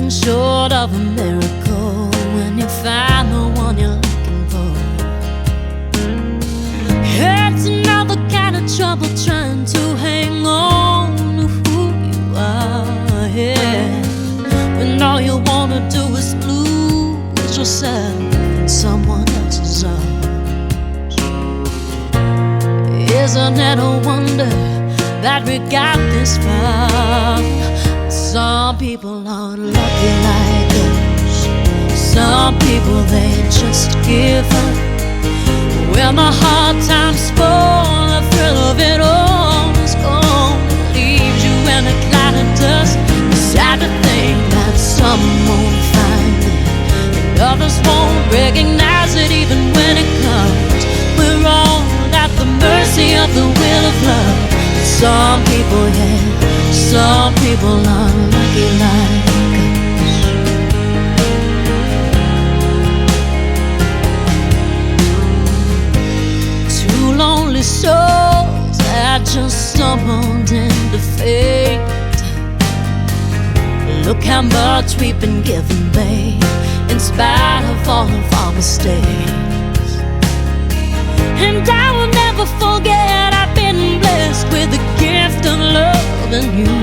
nothing short of a miracle when you find the one you're looking for. It's another kind of trouble trying to hang on to who you are, yeah, when all you wanna do is lose yourself in someone else's arms. Isn't it a wonder that we got this far? Some people aren't lucky like us. Some people, they just give up. When the hard times fall, the thrill of it all is gone. Leaves you in a cloud of dust. It's sad to think that some won't find it and others won't recognize it even when it comes. We're all at the mercy of the will of love. Some people, yeah, some people aren't lucky like us. Two lonely souls that just stumbled into fate. Look how much we've been given, babe, in spite of all of our mistakes. And I will never forget, I've been blessed with the gift of loving you,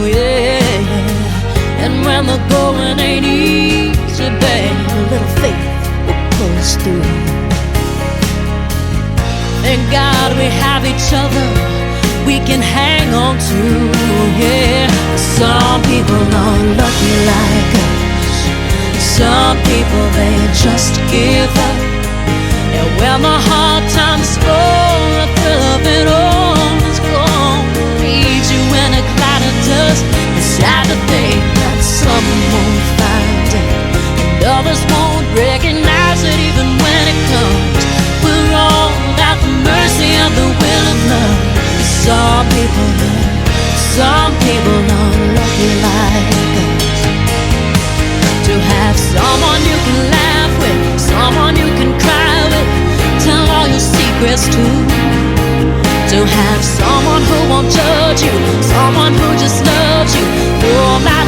yeah. And when the going ain't easy, babe, a little faith will pull us through. Thank God we have each other we can hang on to, yeah. Some people aren't lucky like us. Some people, they just give up. And when the hard times fall, the thrill of it all is gone. Leaves you in a cloud of dust. It's sad to think that some won't find it and others won't recognize it even when it comes. We're all at the mercy of the will of love. Some people, yeah, some people aren't lucky like us. To have someone you can laugh with, someone you can cry with, tell all your secrets to. To have someone who won't judge you, someone who just loves you, no matter